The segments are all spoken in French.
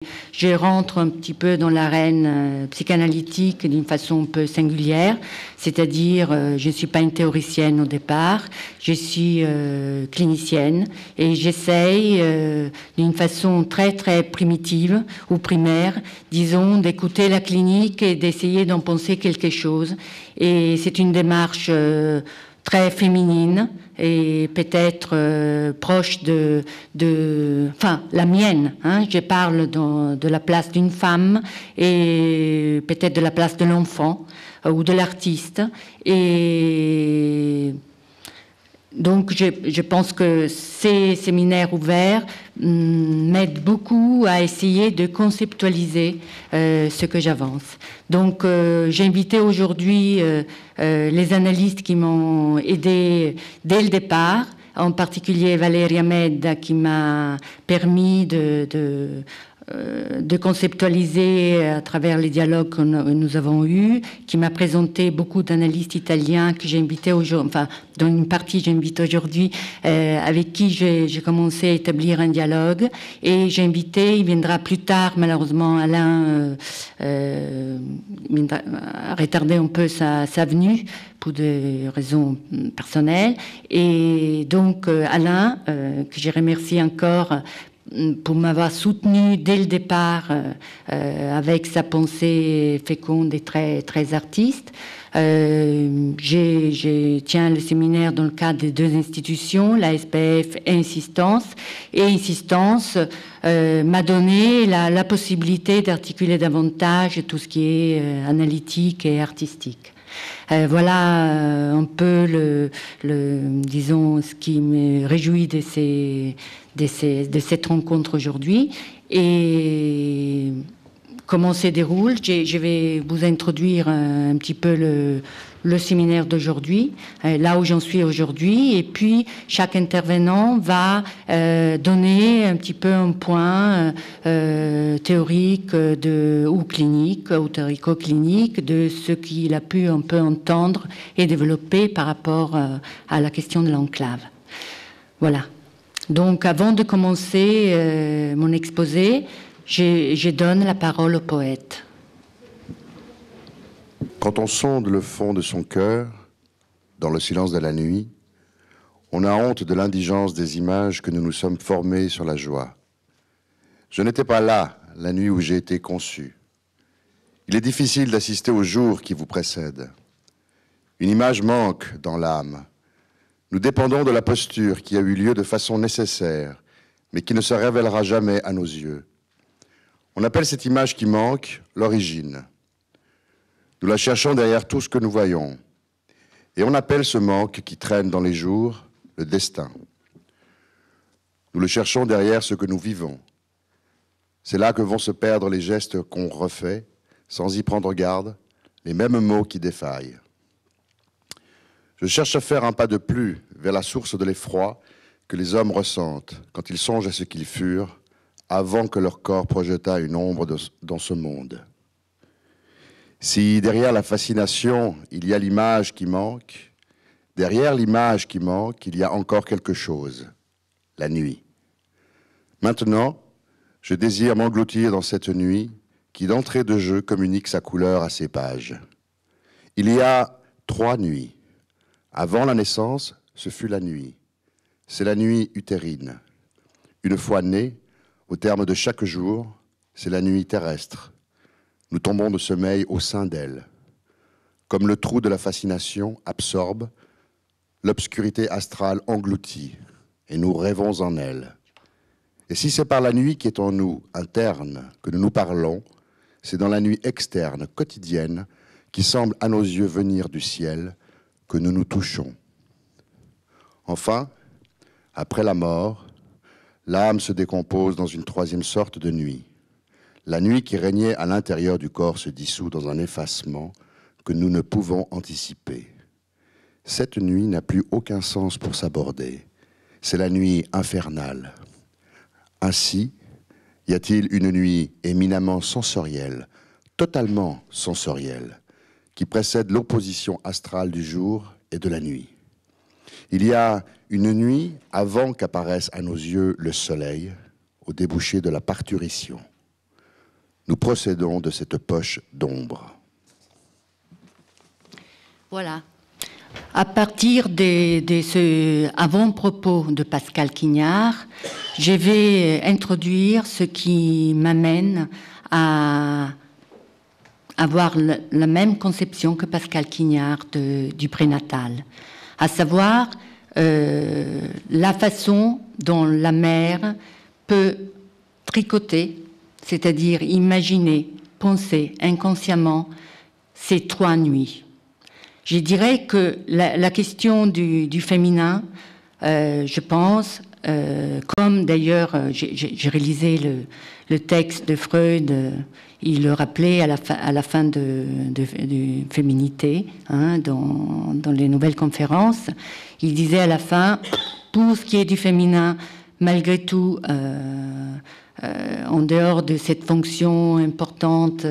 Je rentre un petit peu dans l'arène psychanalytique d'une façon un peu singulière, c'est-à-dire je ne suis pas une théoricienne au départ, je suis clinicienne et j'essaye d'une façon très très primitive ou primaire, disons, d'écouter la clinique et d'essayer d'en penser quelque chose. Et c'est une démarche très féminine et peut-être proche enfin, la mienne. Hein, je parle de la place d'une femme et peut-être de la place de l'enfant ou de l'artiste. Et donc, je pense que ces séminaires ouverts m'aident beaucoup à essayer de conceptualiser ce que j'avance. Donc, j'ai invité aujourd'hui les analystes qui m'ont aidé dès le départ, en particulier Valeria Medda qui m'a permis de conceptualiser à travers les dialogues que nous avons eus, qui m'a présenté beaucoup d'analystes italiens que j'ai invités aujourd'hui, enfin, dans une partie j'invite aujourd'hui, avec qui j'ai commencé à établir un dialogue. Et j'ai invité, il viendra plus tard, malheureusement, Alain a retardé un peu sa venue pour des raisons personnelles. Et donc, Alain, que je remercie encore pour m'avoir soutenu dès le départ avec sa pensée féconde et très, très artiste. Je tiens le séminaire dans le cadre des deux institutions, la SPF et Insistance. Et Insistance m'a donné la possibilité d'articuler davantage tout ce qui est analytique et artistique. Voilà un peu disons, ce qui me réjouit de cette rencontre aujourd'hui. Et comment se déroule, je vais vous introduire un petit peu le séminaire d'aujourd'hui, là où j'en suis aujourd'hui, et puis chaque intervenant va donner un petit peu un point théorique ou clinique, ou théorico-clinique, de ce qu'il a pu un peu entendre et développer par rapport à la question de l'enclave. Voilà. Donc, avant de commencer mon exposé, je donne la parole au poète. Quand on sonde le fond de son cœur, dans le silence de la nuit, on a honte de l'indigence des images que nous nous sommes formées sur la joie. Je n'étais pas là, la nuit où j'ai été conçu. Il est difficile d'assister au jour qui vous précède. Une image manque dans l'âme. Nous dépendons de la posture qui a eu lieu de façon nécessaire, mais qui ne se révélera jamais à nos yeux. On appelle cette image qui manque l'origine. Nous la cherchons derrière tout ce que nous voyons. Et on appelle ce manque qui traîne dans les jours le destin. Nous le cherchons derrière ce que nous vivons. C'est là que vont se perdre les gestes qu'on refait, sans y prendre garde, les mêmes mots qui défaillent. Je cherche à faire un pas de plus vers la source de l'effroi que les hommes ressentent quand ils songent à ce qu'ils furent avant que leur corps projetât une ombre dans ce monde. Si derrière la fascination, il y a l'image qui manque, derrière l'image qui manque, il y a encore quelque chose, la nuit. Maintenant, je désire m'engloutir dans cette nuit qui, d'entrée de jeu, communique sa couleur à ses pages. Il y a 3 nuits. Avant la naissance, ce fut la nuit. C'est la nuit utérine. Une fois née, au terme de chaque jour, c'est la nuit terrestre. Nous tombons de sommeil au sein d'elle. Comme le trou de la fascination absorbe, l'obscurité astrale engloutit, et nous rêvons en elle. Et si c'est par la nuit qui est en nous, interne, que nous nous parlons, c'est dans la nuit externe, quotidienne, qui semble à nos yeux venir du ciel, que nous nous touchons. Enfin, après la mort, l'âme se décompose dans une 3e sorte de nuit. La nuit qui régnait à l'intérieur du corps se dissout dans un effacement que nous ne pouvons anticiper. Cette nuit n'a plus aucun sens pour s'aborder. C'est la nuit infernale. Ainsi, y a-t-il une nuit éminemment sensorielle, totalement sensorielle, qui précède l'opposition astrale du jour et de la nuit. Il y a une nuit avant qu'apparaisse à nos yeux le soleil, au débouché de la parturition. nous procédons de cette poche d'ombre. Voilà. À partir de ce avant-propos de Pascal Quignard, je vais introduire ce qui m'amène à avoir la même conception que Pascal Quignard du prénatal, à savoir la façon dont la mère peut tricoter, c'est-à-dire imaginer, penser inconsciemment ces 3 nuits. Je dirais que la question du féminin, je pense, comme d'ailleurs j'ai réalisé le texte de Freud, il le rappelait à la fin de Féminité, hein, dans les nouvelles conférences, il disait à la fin, pour ce qui est du féminin, malgré tout, en dehors de cette fonction importante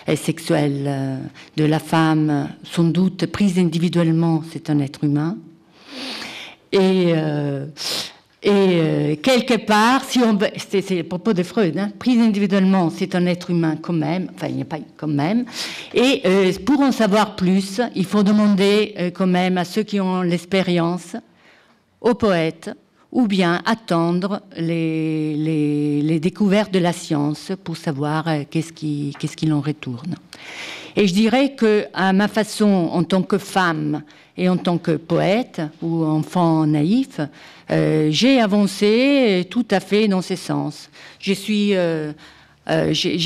et sexuelle de la femme, sans doute prise individuellement, c'est un être humain. Et quelque part, si on, c'est le propos de Freud, hein, prise individuellement, c'est un être humain quand même, enfin il n'y a pas quand même. Et pour en savoir plus, il faut demander quand même à ceux qui ont l'expérience, aux poètes, ou bien attendre les découvertes de la science pour savoir qu'est-ce qu'il en retourne. Et je dirais que, à ma façon, en tant que femme et en tant que poète ou enfant naïf, j'ai avancé tout à fait dans ces sens. J'ai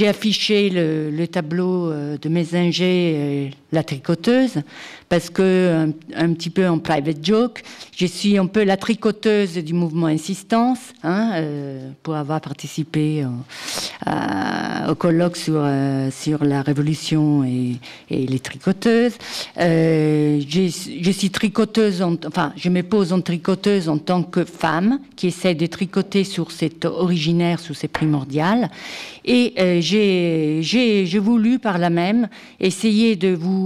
affiché le tableau de Mésinger, la tricoteuse, parce que, un petit peu en private joke, je suis un peu la tricoteuse du mouvement Insistance, hein, pour avoir participé au colloque sur la révolution et les tricoteuses. Je suis tricoteuse, enfin, je me pose en tricoteuse en tant que femme qui essaie de tricoter sur cet originaire, sur ces primordiales. Et j'ai voulu par là même essayer de vous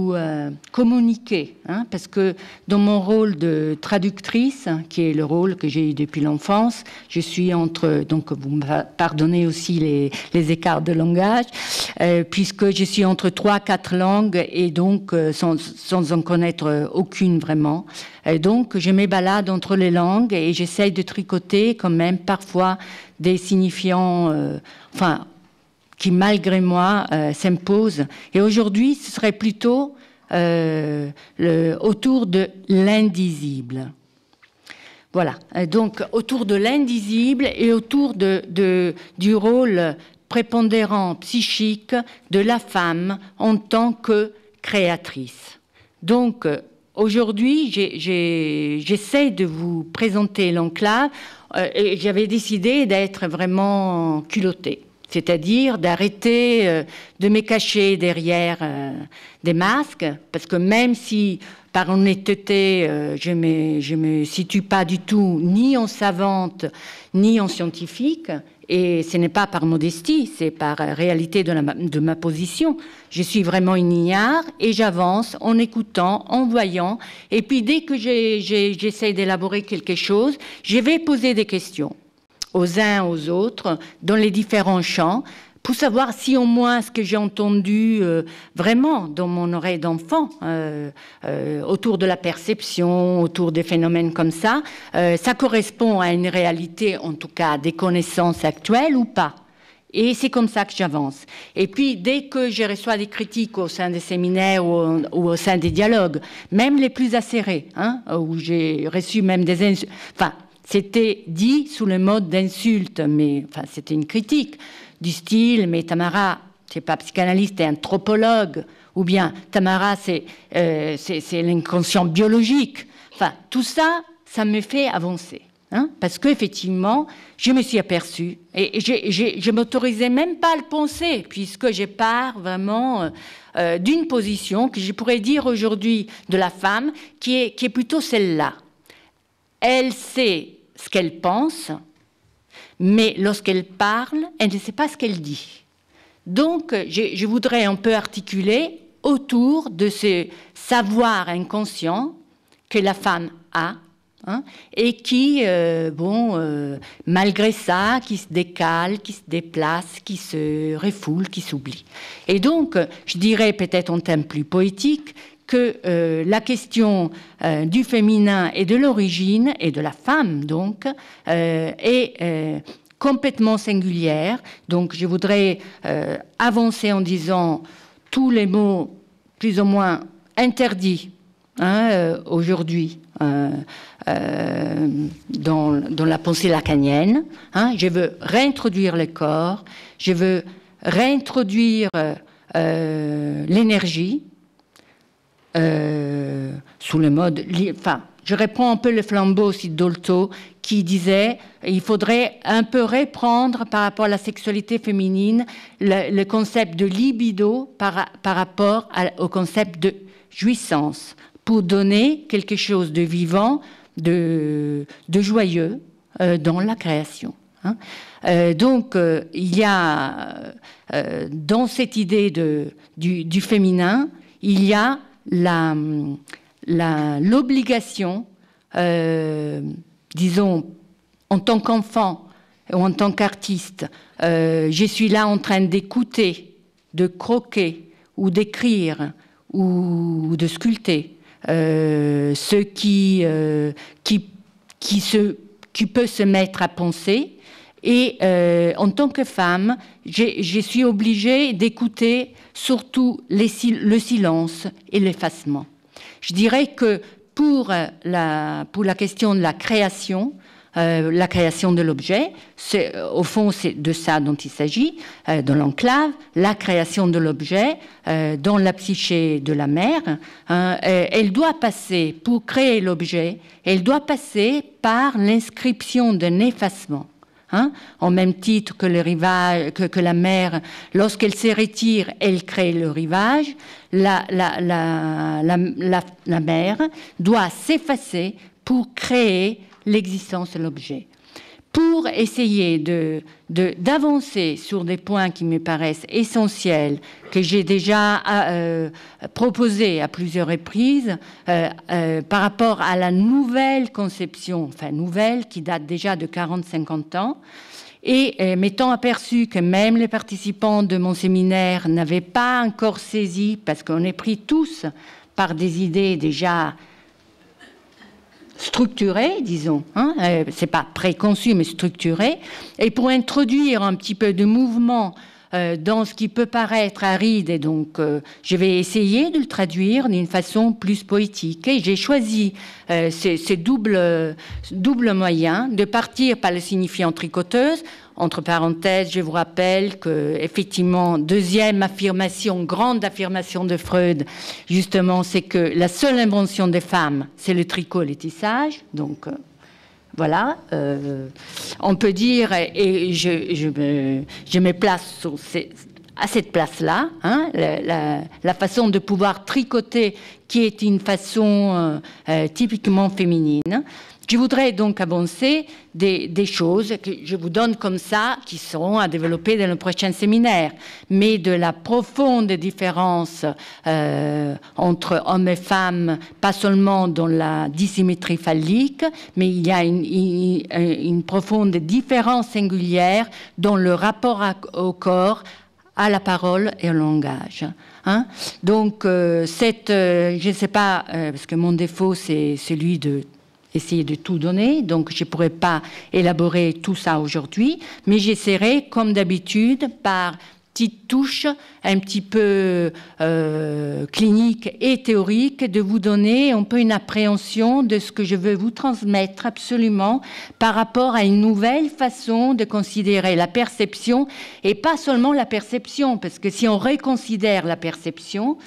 communiquer, hein, parce que dans mon rôle de traductrice, hein, qui est le rôle que j'ai eu depuis l'enfance, je suis entre, donc vous me pardonnez aussi les écarts de langage, puisque je suis entre 3-4 langues et donc sans en connaître aucune vraiment. Donc je me balade entre les langues et j'essaye de tricoter quand même parfois des signifiants, enfin, qui malgré moi s'imposent. Et aujourd'hui, ce serait plutôt autour de l'indisible. Voilà, donc autour de l'indisible et autour du rôle prépondérant psychique de la femme en tant que créatrice. Donc aujourd'hui, j'essaie de vous présenter l'enclave et j'avais décidé d'être vraiment culottée. C'est-à-dire d'arrêter de me cacher derrière des masques, parce que même si, par honnêteté, je me situe pas du tout ni en savante, ni en scientifique, et ce n'est pas par modestie, c'est par réalité de ma position. Je suis vraiment une ignare, et j'avance en écoutant, en voyant, et puis dès que j'essaie d'élaborer quelque chose, je vais poser des questions aux uns, aux autres, dans les différents champs, pour savoir si au moins ce que j'ai entendu vraiment dans mon oreille d'enfant, autour de la perception, autour des phénomènes comme ça correspond à une réalité, en tout cas des connaissances actuelles ou pas. Et c'est comme ça que j'avance. Et puis, dès que je reçois des critiques au sein des séminaires ou au sein des dialogues, même les plus acérés, hein, où j'ai reçu même des insultes, enfin, c'était dit sous le mode d'insulte, mais enfin, c'était une critique du style, mais Tamara, c'est pas psychanalyste, t'es anthropologue, ou bien Tamara, c'est l'inconscient biologique. Enfin, tout ça, ça me fait avancer. Hein, parce qu'effectivement, je me suis aperçue, et je m'autorisais même pas à le penser, puisque je pars vraiment d'une position que je pourrais dire aujourd'hui de la femme, qui est plutôt celle-là. Elle sait ce qu'elle pense, mais lorsqu'elle parle, elle ne sait pas ce qu'elle dit. Donc, je voudrais un peu articuler autour de ce savoir inconscient que la femme a, hein, et qui, malgré ça, qui se décale, qui se déplace, qui se refoule, qui s'oublie. Et donc, je dirais peut-être en termes plus poétiques, que la question du féminin et de l'origine, et de la femme donc, est complètement singulière. Donc je voudrais avancer en disant tous les mots plus ou moins interdits aujourd'hui dans la pensée lacanienne. Je veux réintroduire le corps, je veux réintroduire l'énergie, sous le mode... Enfin, je reprends un peu le flambeau aussi de Dolto, qui disait il faudrait un peu reprendre par rapport à la sexualité féminine le concept de libido par rapport au concept de jouissance, pour donner quelque chose de vivant, de joyeux dans la création. Donc, il y a dans cette idée du féminin, il y a l'obligation, disons, en tant qu'enfant ou en tant qu'artiste, je suis là en train d'écouter, de croquer ou d'écrire ou de sculpter ce qui peut se mettre à penser. Et en tant que femme, je suis obligée d'écouter surtout le silence et l'effacement. Je dirais que pour la question de la création de l'objet, au fond, c'est de ça dont il s'agit, dans l'enclave, la création de l'objet, dans la psyché de la mère, elle doit passer, pour créer l'objet, elle doit passer par l'inscription d'un effacement. En même titre que le rivage, que la mer, lorsqu'elle se retire, elle crée le rivage. La mer doit s'effacer pour créer l'existence de l'objet. Pour essayer d'avancer sur des points qui me paraissent essentiels, que j'ai déjà proposés à plusieurs reprises, par rapport à la nouvelle conception, enfin nouvelle, qui date déjà de 40-50 ans, et m'étant aperçu que même les participants de mon séminaire n'avaient pas encore saisi, parce qu'on est pris tous par des idées déjà structuré, disons, c'est pas préconçu mais structuré, et pour introduire un petit peu de mouvement dans ce qui peut paraître aride, et donc je vais essayer de le traduire d'une façon plus poétique. Et j'ai choisi ces double moyen de partir par le signifiant tricoteuse. Entre parenthèses, je vous rappelle que, effectivement, deuxième affirmation, grande affirmation de Freud, justement, c'est que la seule invention des femmes, c'est le tricot et le tissage. Donc, voilà. On peut dire, et je me place à cette place-là, la façon de pouvoir tricoter, qui est une façon typiquement féminine. Je voudrais donc avancer des choses que je vous donne comme ça, qui seront à développer dans le prochain séminaire, mais de la profonde différence entre hommes et femmes, pas seulement dans la dissymétrie phallique, mais il y a une profonde différence singulière dans le rapport au corps, à la parole et au langage. Donc, je ne sais pas, parce que mon défaut, c'est celui de essayer de tout donner, donc je ne pourrais pas élaborer tout ça aujourd'hui, mais j'essaierai, comme d'habitude, par petites touches un petit peu cliniques et théoriques, de vous donner un peu une appréhension de ce que je veux vous transmettre absolument par rapport à une nouvelle façon de considérer la perception, et pas seulement la perception, parce que si on reconsidère la perception,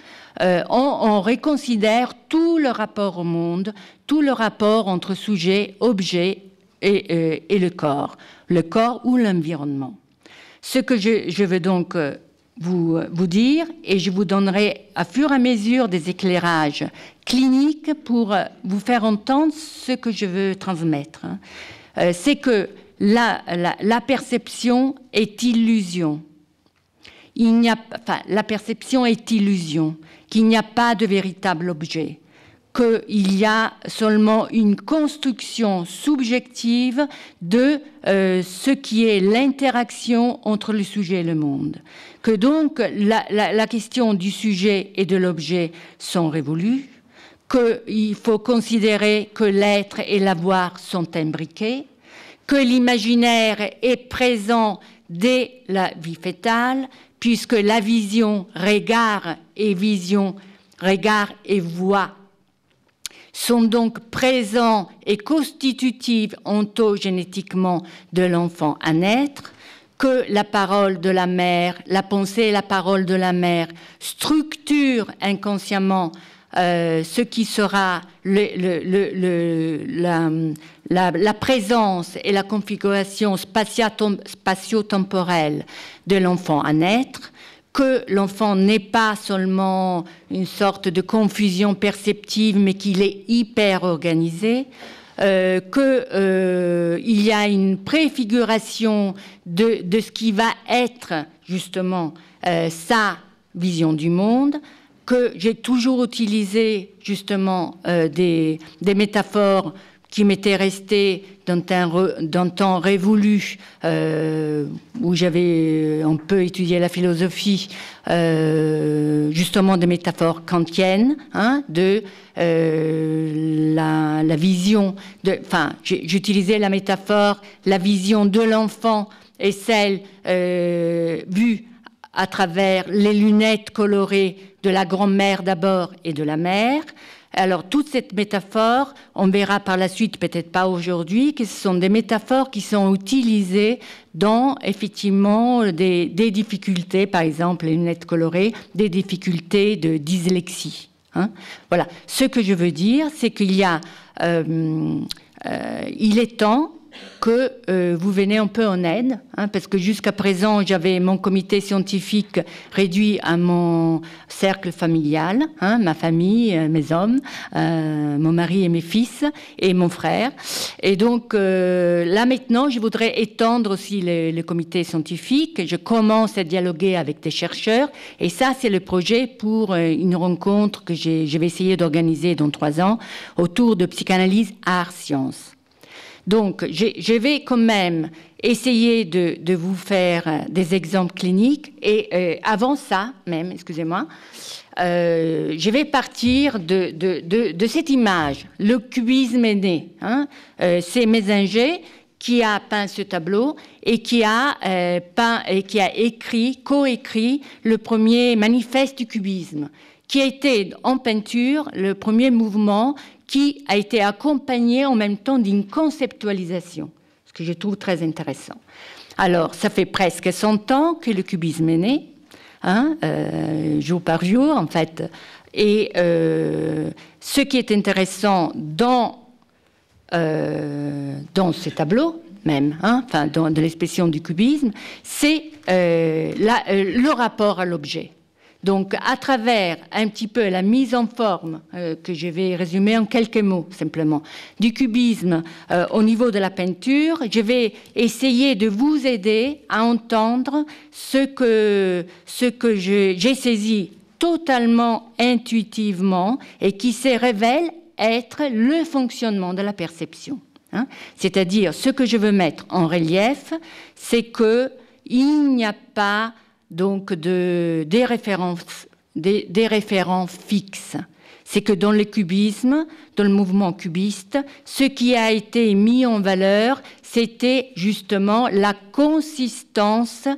on reconsidère tout le rapport au monde, tout le rapport entre sujet, objet et le corps ou l'environnement. Ce que je veux donc vous dire, et je vous donnerai à fur et à mesure des éclairages cliniques pour vous faire entendre ce que je veux transmettre, c'est que la perception est illusion. La perception est illusion, qu'il n'y a pas de véritable objet, qu'il y a seulement une construction subjective de ce qui est l'interaction entre le sujet et le monde. Que donc la question du sujet et de l'objet sont révolues, qu'il faut considérer que l'être et l'avoir sont imbriqués, que l'imaginaire est présent dès la vie fœtale, puisque la vision, regard et voix sont donc présents et constitutifs ontogénétiquement de l'enfant à naître, que la parole de la mère, la pensée et la parole de la mère structurent inconsciemment ce qui sera la présence et la configuration spatio-temporelle de l'enfant à naître, que l'enfant n'est pas seulement une sorte de confusion perceptive, mais qu'il est hyper organisé, qu'il y a une préfiguration de ce qui va être justement sa vision du monde, que j'ai toujours utilisé justement des métaphores qui m'étaient restées d'un temps révolu, où j'avais un peu étudié la philosophie, justement des métaphores kantiennes, hein, de la vision, enfin, j'utilisais la métaphore, la vision de l'enfant et celle vue à travers les lunettes colorées de la grand-mère d'abord et de la mère. Alors, toute cette métaphore, on verra par la suite, peut-être pas aujourd'hui, que ce sont des métaphores qui sont utilisées dans, effectivement, des difficultés, par exemple, les lunettes colorées, des difficultés de dyslexie. Hein. Voilà. Ce que je veux dire, c'est qu'il y a... il est temps que vous venez un peu en aide, hein, parce que jusqu'à présent, j'avais mon comité scientifique réduit à mon cercle familial, hein, ma famille, mes hommes, mon mari et mes fils, et mon frère. Et donc, là maintenant, je voudrais étendre aussi le comité scientifique. Je commence à dialoguer avec des chercheurs, et ça, c'est le projet pour une rencontre que je vais essayer d'organiser dans 3 ans, autour de psychanalyse, art, sciences. Donc, je vais quand même essayer de vous faire des exemples cliniques. Et avant ça, même, excusez-moi, je vais partir de cette image. Le cubisme est né. Hein, c'est Mésinger qui a peint ce tableau et qui a coécrit le premier manifeste du cubisme, qui a été en peinture le premier mouvement qui a été accompagné en même temps d'une conceptualisation, ce que je trouve très intéressant. Alors, ça fait presque 100 ans que le cubisme est né, hein, jour par jour, en fait. Et ce qui est intéressant dans ces tableaux, même, hein, enfin, dans l'expression du cubisme, c'est le rapport à l'objet. Donc, à travers un petit peu la mise en forme, que je vais résumer en quelques mots simplement, du cubisme au niveau de la peinture, je vais essayer de vous aider à entendre ce que j'ai saisi totalement intuitivement et qui se révèle être le fonctionnement de la perception. Hein. C'est-à-dire, ce que je veux mettre en relief, c'est qu'il n'y a pas donc des référents fixes. C'est que dans le cubisme, dans le mouvement cubiste, ce qui a été mis en valeur, c'était justement la consistance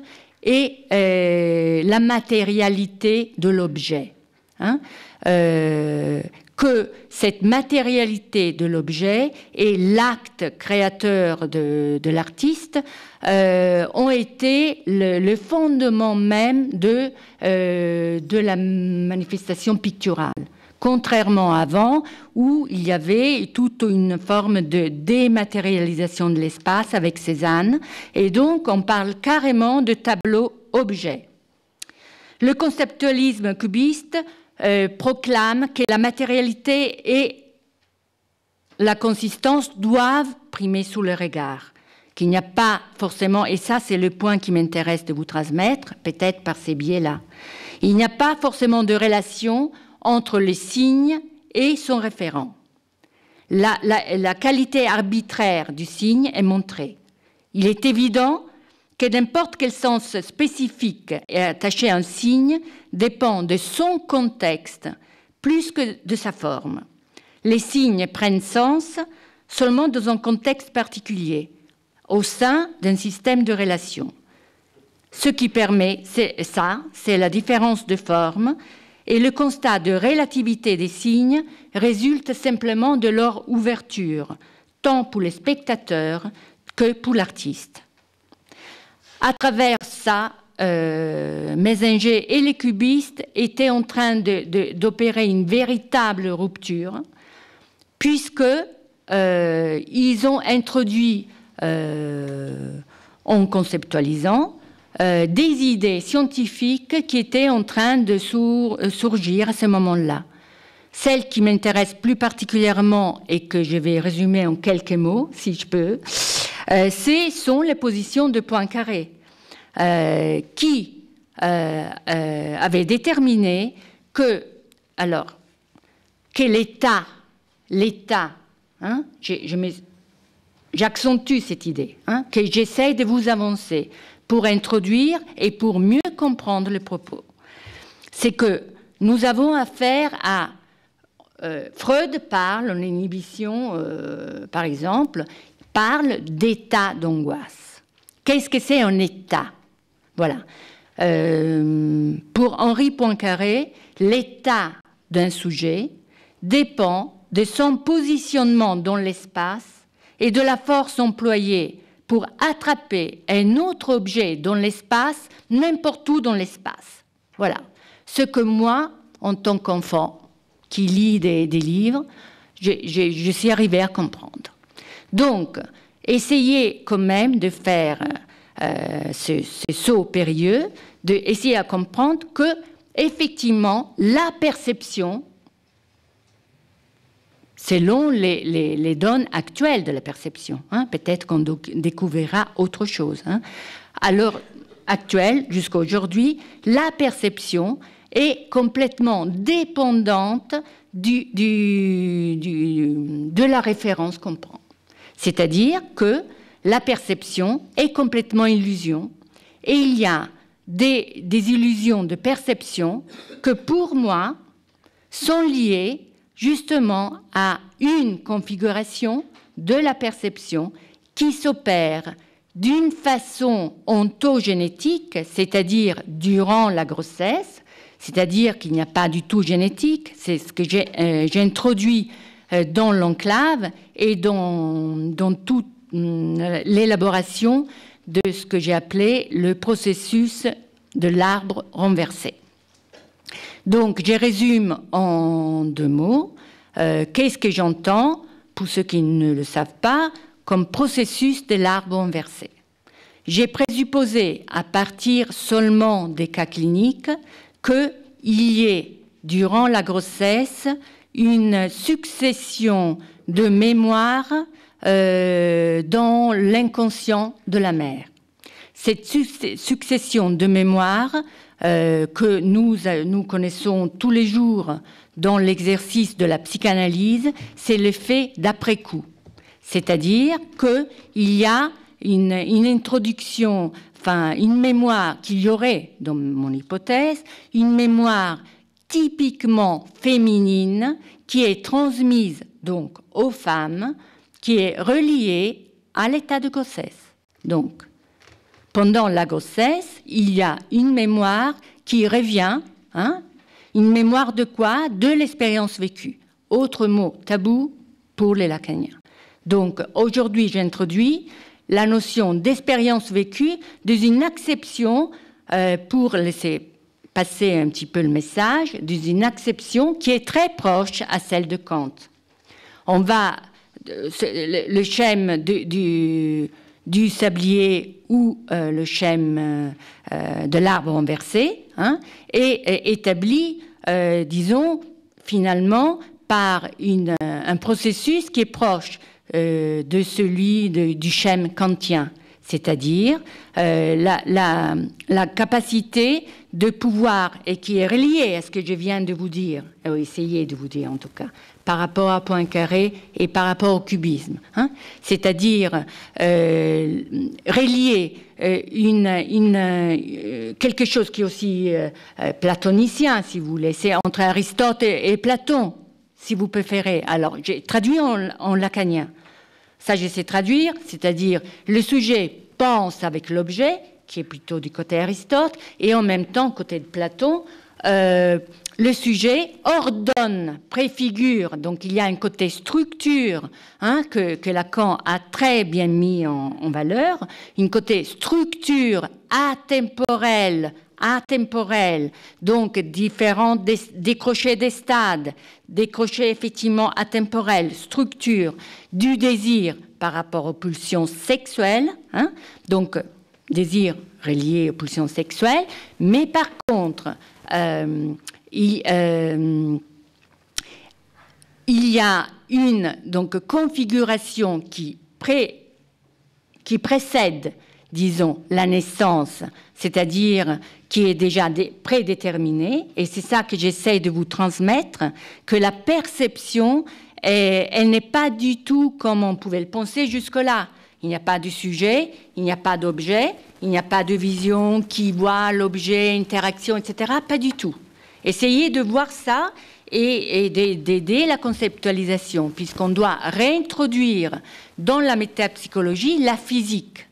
et la matérialité de l'objet. Hein. Que cette matérialité de l'objet et l'acte créateur de l'artiste ont été le fondement même de la manifestation picturale. Contrairement à avant, où il y avait toute une forme de dématérialisation de l'espace avec Cézanne, et donc on parle carrément de tableau-objet. Le conceptualisme cubiste proclame que la matérialité et la consistance doivent primer sous le regard, qu'il n'y a pas forcément, et ça c'est le point qui m'intéresse de vous transmettre, peut-être par ces biais-là, il n'y a pas forcément de relation entre les signes et son référent. La qualité arbitraire du signe est montrée. Il est évident que n'importe quel sens spécifique est attaché à un signe dépend de son contexte plus que de sa forme. Les signes prennent sens seulement dans un contexte particulier, au sein d'un système de relations. Ce qui permet, c'est la différence de forme, et le constat de relativité des signes résulte simplement de leur ouverture, tant pour les spectateurs que pour l'artiste. À travers ça, Mésinger et les cubistes étaient en train d'opérer une véritable rupture, puisque ils ont introduit, en conceptualisant, des idées scientifiques qui étaient en train de surgir à ce moment-là. Celle qui m'intéresse plus particulièrement et que je vais résumer en quelques mots, si je peux, ce sont les positions de Poincaré, qui avaient déterminé que l'État, hein, j'accentue cette idée, hein, que j'essaie de vous avancer pour introduire et pour mieux comprendre le propos. C'est que nous avons affaire à... Freud parle, en inhibition, par exemple, parle d'état d'angoisse. Qu'est-ce que c'est un état? Voilà. Pour Henri Poincaré, l'état d'un sujet dépend de son positionnement dans l'espace et de la force employée pour attraper un autre objet dans l'espace, n'importe où dans l'espace. Voilà. Ce que moi, en tant qu'enfant, qui lit des livres, je suis arrivée à comprendre. Donc, essayez quand même de faire ce saut périlleux, d'essayer à comprendre que, effectivement, la perception, selon les données actuelles de la perception, hein, peut-être qu'on découvrira autre chose. Hein. À l'heure actuelle, jusqu'à aujourd'hui, la perception est complètement dépendante de la référence qu'on prend. C'est-à-dire que la perception est complètement illusion et il y a des illusions de perception que pour moi sont liées justement à une configuration de la perception qui s'opère d'une façon ontogénétique, c'est-à-dire durant la grossesse, c'est-à-dire qu'il n'y a pas du tout génétique, c'est ce que j'ai introduit dans l'enclave et dans toute l'élaboration de ce que j'ai appelé le processus de l'arbre renversé. Donc, je résume en 2 mots. Qu'est-ce que j'entends, pour ceux qui ne le savent pas, comme processus de l'arbre renversé? J'ai présupposé, à partir seulement des cas cliniques, qu'il y ait, durant la grossesse, une succession de mémoires dans l'inconscient de la mère. Cette succession de mémoires que nous connaissons tous les jours dans l'exercice de la psychanalyse, c'est l'effet d'après-coup. C'est-à-dire qu'il y a une introduction, enfin une mémoire qu'il y aurait, dans mon hypothèse, une mémoire typiquement féminine qui est transmise donc aux femmes, qui est reliée à l'état de grossesse. Donc, pendant la grossesse, il y a une mémoire qui revient, hein, une mémoire de quoi? De l'expérience vécue. Autre mot tabou pour les lacaniens. Donc, aujourd'hui, j'introduis la notion d'expérience vécue dans une acception, pour laisser passer un petit peu le message, d'une acception qui est très proche à celle de Kant. On va, le schème du sablier ou le schème de l'arbre renversé, hein, est établi, disons, finalement, par un processus qui est proche de celui du schème kantien. c'est-à-dire la capacité de pouvoir, et qui est reliée à ce que je viens de vous dire, ou essayer de vous dire en tout cas, par rapport à Poincaré et par rapport au cubisme, hein, c'est-à-dire relier quelque chose qui est aussi platonicien, si vous voulez, c'est entre Aristote et Platon, si vous préférez. Alors, j'ai traduit en lacanien. Ça, je sais traduire, c'est-à-dire le sujet pense avec l'objet, qui est plutôt du côté Aristote, et en même temps, côté de Platon, le sujet ordonne, préfigure, donc il y a un côté structure, hein, que Lacan a très bien mis en valeur, une côté structure atemporelle, donc différents décrochés des stades, décrochés effectivement atemporels, structure du désir par rapport aux pulsions sexuelles, hein, donc désir relié aux pulsions sexuelles, mais par contre, il y a une donc, configuration qui précède, disons, la naissance, c'est-à-dire qui est déjà prédéterminée, et c'est ça que j'essaie de vous transmettre, que la perception, elle n'est pas du tout comme on pouvait le penser jusque-là. Il n'y a pas de sujet, il n'y a pas d'objet, il n'y a pas de vision qui voit l'objet, interaction, etc. Pas du tout. Essayez de voir ça et d'aider la conceptualisation, puisqu'on doit réintroduire dans la métapsychologie la physique.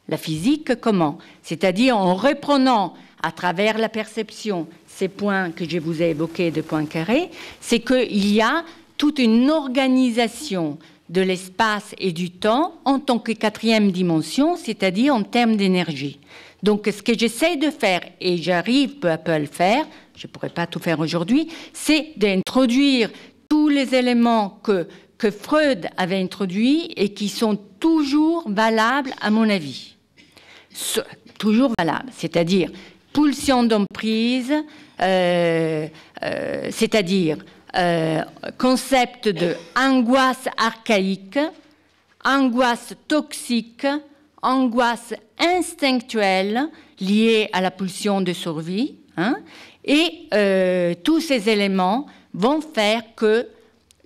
La physique, comment? C'est-à-dire en reprenant à travers la perception ces points que je vous ai évoqués de Poincaré, c'est qu'il y a toute une organisation de l'espace et du temps en tant que quatrième dimension, c'est-à-dire en termes d'énergie. Donc, ce que j'essaie de faire, et j'arrive peu à peu à le faire, je ne pourrais pas tout faire aujourd'hui, c'est d'introduire tous les éléments que Freud avait introduits et qui sont toujours valables, à mon avis. Toujours valables, c'est-à-dire pulsion d'emprise, c'est-à-dire concept de angoisse archaïque, angoisse toxique, angoisse instinctuelle liée à la pulsion de survie, hein, et tous ces éléments vont faire que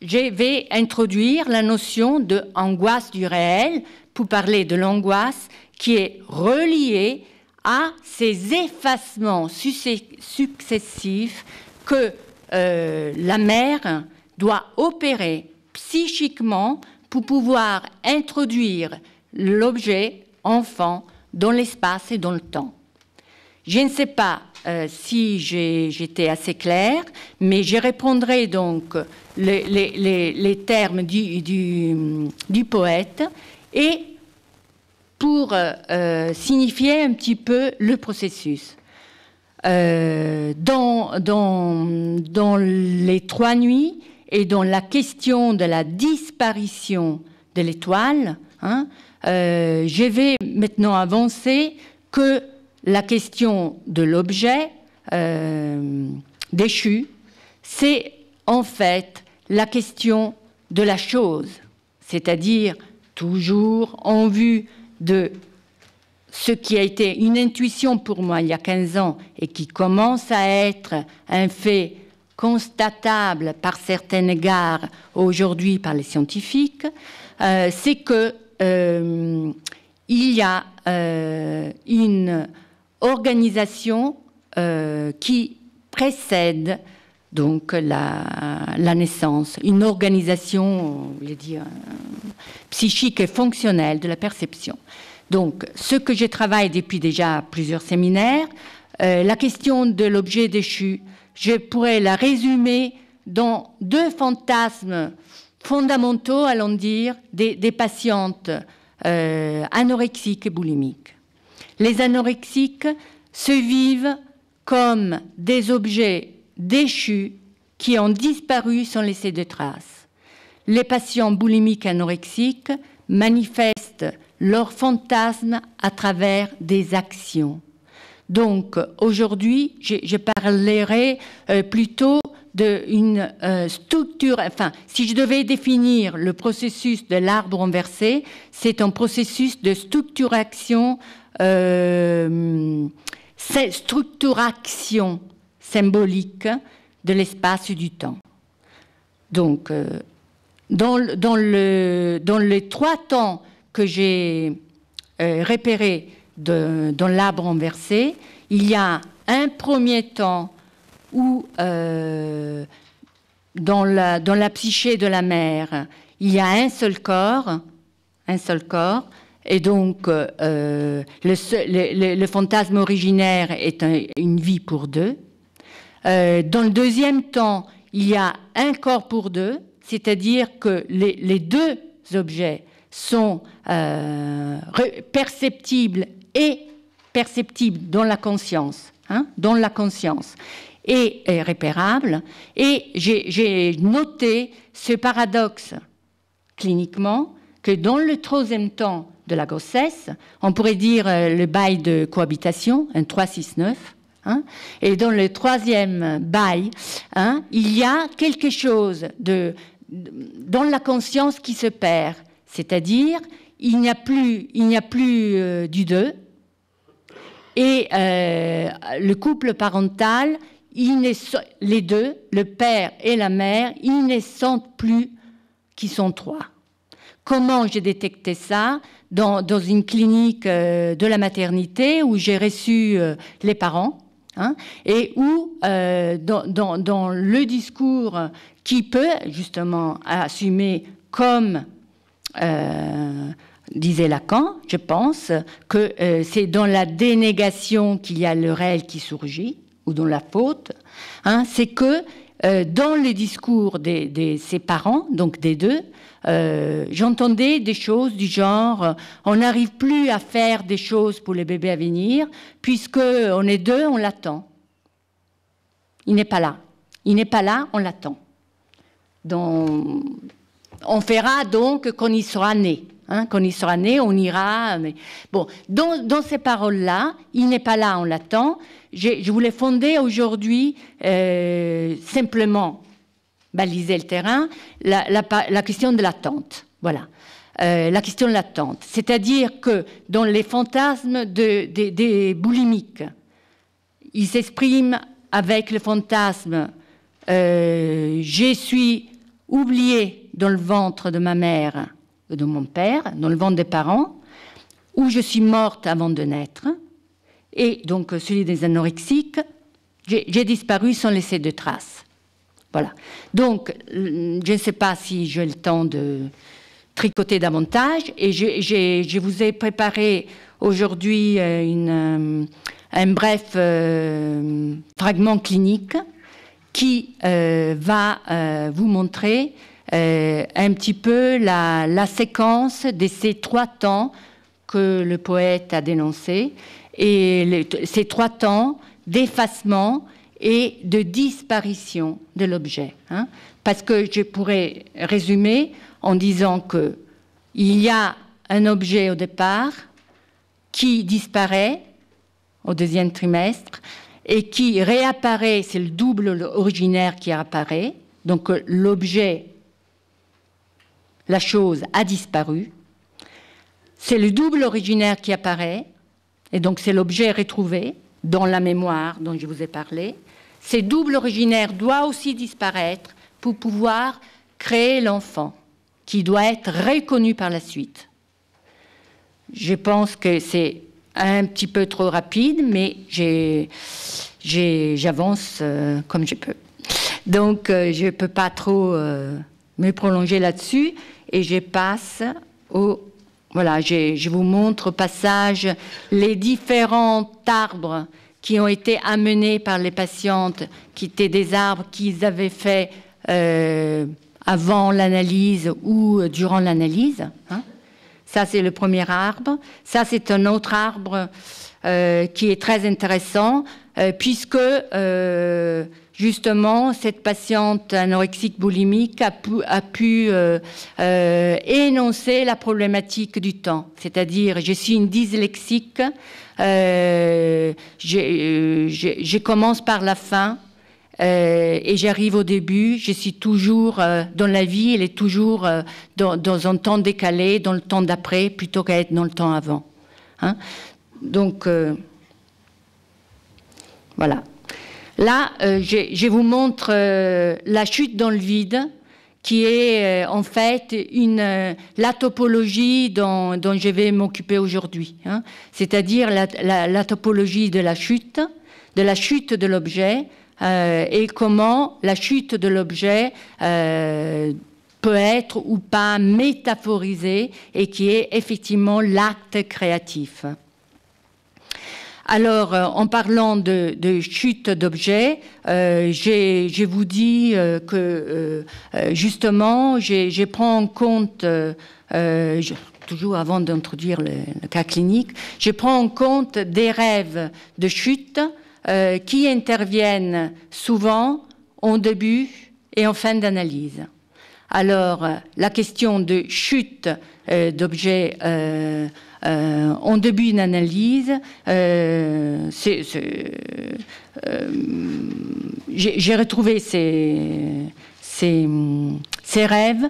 je vais introduire la notion de angoisse du réel pour parler de l'angoisse qui est reliée à ces effacements successifs que la mère doit opérer psychiquement pour pouvoir introduire l'objet enfant dans l'espace et dans le temps. Je ne sais pas si j'étais assez claire, mais je répondrai donc les termes du poète et pour signifier un petit peu le processus. Dans les trois nuits et dans la question de la disparition de l'étoile, hein, je vais maintenant avancer que la question de l'objet déchu, c'est en fait la question de la chose, c'est-à-dire toujours en vue de ce qui a été une intuition pour moi il y a 15 ans et qui commence à être un fait constatable par certains égards aujourd'hui par les scientifiques, c'est que il y a une organisation qui précède donc la naissance, une organisation, on va dire, psychique et fonctionnelle de la perception. Donc, ce que je travaille depuis déjà plusieurs séminaires, la question de l'objet déchu, je pourrais la résumer dans deux fantasmes fondamentaux, allons dire, des patientes anorexiques et boulimiques. Les anorexiques se vivent comme des objets déchus qui ont disparu sans laisser de traces. Les patients boulimiques anorexiques manifestent leur fantasme à travers des actions. Donc aujourd'hui, je parlerai plutôt d'une structure, enfin, si je devais définir le processus de l'arbre renversé, c'est un processus de structuration symbolique de l'espace et du temps. Donc, dans les 3 temps que j'ai repérés dans l'arbre renversé, il y a un premier temps où, dans la psyché de la mère, il y a un seul corps, et donc le fantasme originaire est une vie pour 2. Dans le deuxième temps, il y a un corps pour 2, c'est-à-dire que les 2 objets sont perceptibles dans la conscience, dans la conscience, et repérables. Et j'ai noté ce paradoxe cliniquement que dans le 3e temps de la grossesse, on pourrait dire le bail de cohabitation, un 3-6-9, et dans le 3e bail, il y a quelque chose dans la conscience qui se perd, c'est-à-dire il n'y a plus du 2, et le couple parental, les 2, le père et la mère, ils ne sentent plus qu'ils sont 3. Comment j'ai détecté ça? Dans une clinique de la maternité où j'ai reçu les parents, et où, dans le discours qui peut justement assumer comme disait Lacan, je pense que c'est dans la dénégation qu'il y a le réel qui surgit, ou dans la faute, c'est que dans les discours de ses parents, donc des 2, j'entendais des choses du genre on n'arrive plus à faire des choses pour les bébés à venir, puisqu'on est 2, on l'attend. Il n'est pas là. Il n'est pas là, on l'attend. Donc, on fera donc quand il sera né. Quand il sera né, on ira. Mais... Bon, dans ces paroles-là, il n'est pas là, on l'attend. Je voulais fonder aujourd'hui, simplement baliser le terrain, la question de l'attente. Voilà. La question de l'attente. C'est-à-dire que dans les fantasmes des boulimiques, ils s'expriment avec le fantasme je suis oublié dans le ventre de ma mère ou de mon père, dans le ventre des parents, ou je suis morte avant de naître. Et donc celui des anorexiques, j'ai disparu sans laisser de traces. Voilà. Donc, je ne sais pas si j'ai le temps de tricoter davantage, et je vous ai préparé aujourd'hui un bref fragment clinique qui va vous montrer un petit peu la séquence de ces 3 temps que le poète a dénoncés, et ces 3 temps d'effacement et de disparition de l'objet. Parce que je pourrais résumer en disant qu'il y a un objet au départ qui disparaît au 2e trimestre et qui réapparaît, c'est le double originaire qui apparaît, donc l'objet, la chose a disparu, c'est le double originaire qui apparaît, et donc c'est l'objet retrouvé dans la mémoire dont je vous ai parlé. Ce double originaire doit aussi disparaître pour pouvoir créer l'enfant, qui doit être reconnu par la suite. Je pense que c'est un petit peu trop rapide, mais j'avance comme je peux. Donc, je ne peux pas trop me prolonger là-dessus, et je passe au... Voilà, je vous montre au passage les différents arbres qui ont été amenés par les patientes, qui étaient des arbres qu'ils avaient fait avant l'analyse ou durant l'analyse. Ça, c'est le premier arbre. Ça, c'est un autre arbre qui est très intéressant, puisque justement, cette patiente anorexique boulimique a pu énoncer la problématique du temps. C'est-à-dire, je suis une dyslexique, je commence par la fin, et j'arrive au début, je suis toujours dans la vie, elle est toujours dans un temps décalé, dans le temps d'après, plutôt qu'à être dans le temps avant. Hein? Donc, voilà. Là, je vous montre la chute dans le vide, qui est en fait la topologie dont je vais m'occuper aujourd'hui. Hein? C'est-à-dire la topologie de la chute de l'objet, et comment la chute de l'objet peut être ou pas métaphorisée et qui est effectivement l'acte créatif. Alors, en parlant de chute d'objets, je vous dis que justement, je prends en compte, toujours avant d'introduire le cas clinique, je prends en compte des rêves de chute qui interviennent souvent en début et en fin d'analyse. Alors, la question de chute d'objets en début d'analyse, j'ai retrouvé ces rêves,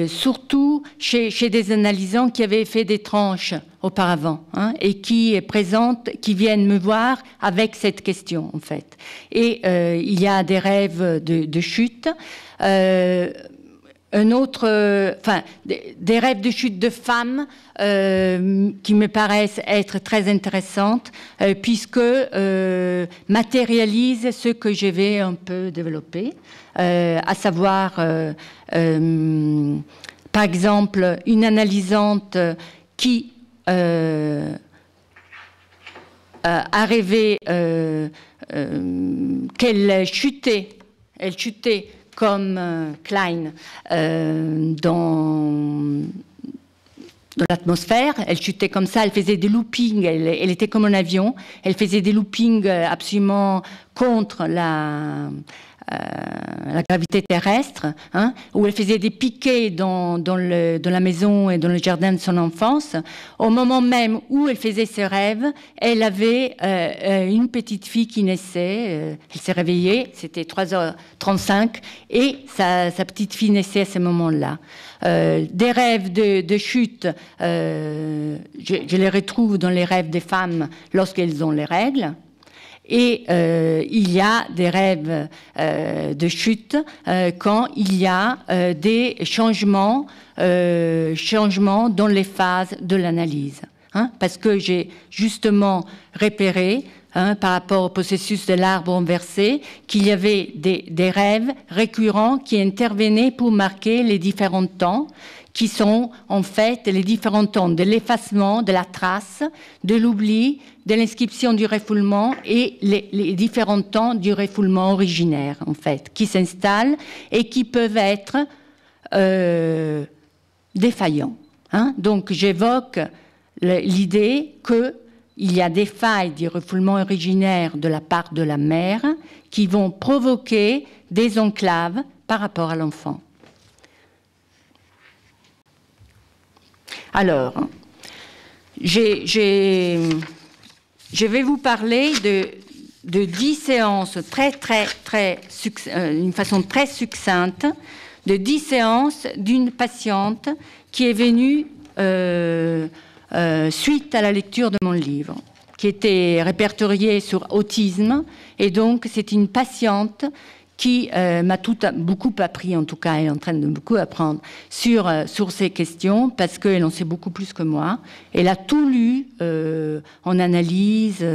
surtout chez des analysants qui avaient fait des tranches auparavant, hein, et qui viennent me voir avec cette question, en fait. Et il y a des rêves de chute, des rêves de chute de femmes qui me paraissent être très intéressantes, puisque matérialisent ce que je vais un peu développer, à savoir, par exemple, une analysante qui a rêvé qu'elle chutait, comme Klein dans l'atmosphère. Elle chutait comme ça, elle faisait des loopings, elle était comme un avion, elle faisait des loopings absolument contre la gravité terrestre, hein, où elle faisait des piquets dans la maison et dans le jardin de son enfance. Au moment même où elle faisait ses rêves, elle avait une petite fille qui naissait, elle s'est réveillée, c'était 3h35, et sa petite fille naissait à ce moment-là. Des rêves de chute, je les retrouve dans les rêves des femmes lorsqu'elles ont les règles. Et il y a des rêves de chute quand il y a des changements dans les phases de l'analyse. Hein, parce que j'ai justement repéré, hein, par rapport au processus de l'arbre inversé, qu'il y avait des rêves récurrents qui intervenaient pour marquer les différents temps, qui sont en fait les différents temps de l'effacement, de la trace, de l'oubli, de l'inscription du refoulement et les différents temps du refoulement originaire, en fait, qui s'installent et qui peuvent être défaillants. Hein. Donc j'évoque l'idée qu'il y a des failles du refoulement originaire de la part de la mère qui vont provoquer des enclaves par rapport à l'enfant. Alors, je vais vous parler de 10 séances d'une façon très succincte, de 10 séances d'une patiente qui est venue suite à la lecture de mon livre, qui était répertorié sur autisme, et donc c'est une patiente qui m'a beaucoup appris, en tout cas elle est en train de beaucoup apprendre sur ces questions, parce qu'elle en sait beaucoup plus que moi. Elle a tout lu en analyse,